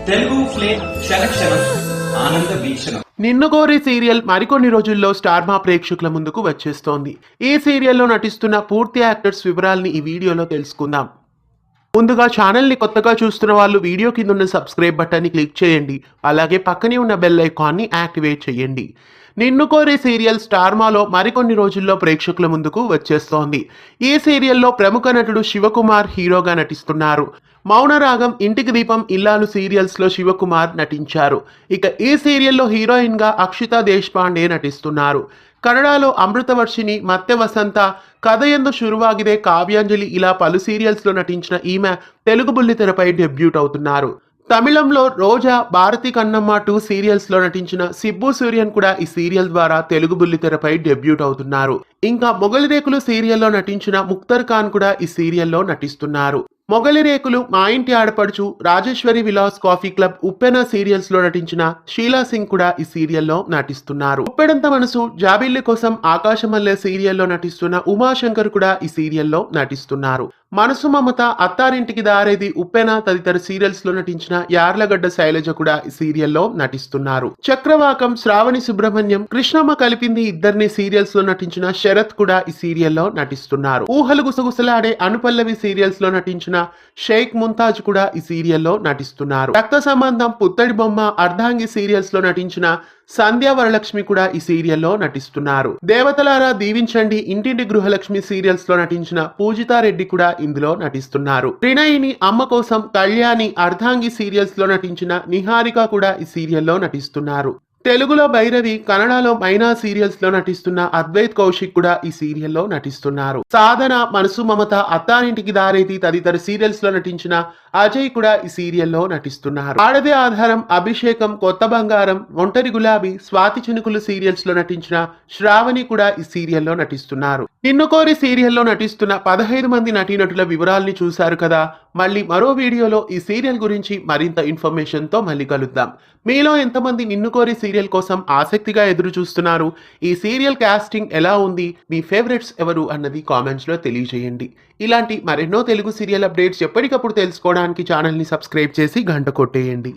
Telugu flame క్షణక్షణం ఆనంద వీక్షణం. నిన్ను కోరి సీరియల్ మరికొన్ని రోజుల్లో స్టార్ మా ప్రేక్షకుల ముందుకు వచ్చేస్తోంది. ఈ సీరియల్లో నటిస్తున్న పూర్తి యాక్టర్స్ వివరాల్ని ఈ వీడియోలో తెలుసుకుందాం. ముందుగా ఛానల్ని కొత్తగా చూస్తున్న వాళ్ళు వీడియో కింద ఉన్న సబ్స్క్రైబ్ బటన్ని క్లిక్ చేయండి. అలాగే పక్కనే ఉన్న బెల్ ఐకాన్ని యాక్టివేట్ చేయండి. నిన్ను కోరే సీరియల్ స్టార్ మాలో మరికొన్ని రోజుల్లో ప్రేక్షకుల ముందుకు వచ్చేస్తోంది. ఈ సీరియల్లో ప్రముఖ నటుడు శివకుమార్ హీరోగా నటిస్తున్నారు. మౌనరాగం, ఇంటికి దీపం, ఇల్లాలు సీరియల్స్ లో శివకుమార్ నటించారు. ఇక ఈ సీరియల్లో హీరోయిన్ గా అక్షితా దేశపాండే నటిస్తున్నారు. కన్నడలో అమృతవర్షిని, మత్తె వసంత, కథయందు శురువాగిదే, కావ్యాంజలి ఇలా పలు సీరియల్స్ లో నటించిన ఈమె తెలుగు బుల్లితెరపై డెబ్యూట్ అవుతున్నారు. తమిళంలో రోజా, భారతి కన్నమ్మ 2 సీరియల్స్ లో నటించిన సిబ్బు సూర్యన్ కూడా ఈ సీరియల్ ద్వారా తెలుగు బుల్లితెరపై డెబ్యూట్ అవుతున్నారు. ఇంకా మొగలి రేకులు సీరియల్లో నటించిన ముక్తర్ ఖాన్ కూడా ఈ సీరియల్లో నటిస్తున్నారు. మొగలి రేకులు, మా ఇంటి ఆడపడుచు, రాజేశ్వరి విలాస్ కాఫీ క్లబ్, ఉప్పెన సీరియల్స్ లో నటించిన షీలా సింగ్ కూడా ఈ సీరియల్లో నటిస్తున్నారు. ఉప్పెడంత మనసు, జాబిల్లి కోసం, ఆకాశమల్లె సీరియల్లో నటిస్తున్న ఉమాశంకర్ కూడా ఈ సీరియల్లో నటిస్తున్నారు. మనసు మమత, అత్తారింటికి దారేది, ఉప్పెన తదితర సీరియల్స్ లో నటించిన యార్లగడ్డ శైలజ కూడా ఈ సీరియల్లో నటిస్తున్నారు. చక్రవాకం, శ్రావణి సుబ్రహ్మణ్యం, కృష్ణమ్మ కలిపింది ఇద్దరిని సీరియల్స్ లో నటించిన శరత్ కూడా ఈ సీరియల్లో నటిస్తున్నారు. ఊహలు గుసగుసలాడే అనుపల్లవి సీరియల్స్ లో నటించిన షేక్ ముంతాజ్ కూడా ఈ సీరియల్లో నటిస్తున్నారు. రక్త సంబంధం, పుత్తడి బొమ్మ, అర్ధాంగి సీరియల్స్ లో నటించిన సంధ్యా వరలక్ష్మి కూడా ఈ సీరియల్లో నటిస్తున్నారు. దేవతలారా దీవించండి, ఇంటింటి గృహలక్ష్మి సీరియల్స్ లో నటించిన పూజితారెడ్డి కూడా ఇందులో నటిస్తున్నారు. త్రినయిని, అమ్మ కోసం, కళ్యాణి, అర్ధాంగి సీరియల్స్ లో నటించిన నిహారిక కూడా ఈ సీరియల్లో నటిస్తున్నారు. తెలుగులో భైరవి, కన్నడలో మైనా సీరియల్స్ లో నటిస్తున్న అద్వైత్ కౌశిక్ కూడా ఈ సీరియల్లో నటిస్తున్నారు. సాధన, మనసు మమత, అత్తారింటికి దారేది తదితర సీరియల్స్ లో నటించిన అజయ్ కూడా ఈ సీరియల్లో నటిస్తున్నారు. ఆడదే ఆధారం, అభిషేకం, కొత్త బంగారం, ఒంటరి గులాబీ, స్వాతి చినుకులు సీరియల్స్ లో నటించిన శ్రావణి కూడా ఈ సీరియల్లో నటిస్తున్నారు. నిన్ను కోరి సీరియల్లో నటిస్తున్న 15 మంది నటీనటుల వివరాల్ని చూశారు కదా. మళ్ళీ మరో వీడియోలో ఈ సీరియల్ గురించి మరింత ఇన్ఫర్మేషన్ తో మళ్ళీ కలుద్దాం. మీలో ఎంతమంది నిన్ను కోరి సీరియల్ కోసం ఆసక్తిగా ఎదురు చూస్తున్నారు? ఈ సీరియల్ కాస్టింగ్ ఎలా ఉంది? మీ ఫేవరెట్స్ ఎవరు అన్నది కామెంట్స్ లో తెలియజేయండి. ఇలాంటి మరెన్నో తెలుగు సీరియల్ అప్డేట్స్ ఎప్పటికప్పుడు తెలుసుకోవడానికి ఛానల్ ని సబ్స్క్రైబ్ చేసి గంట కొట్టేయండి.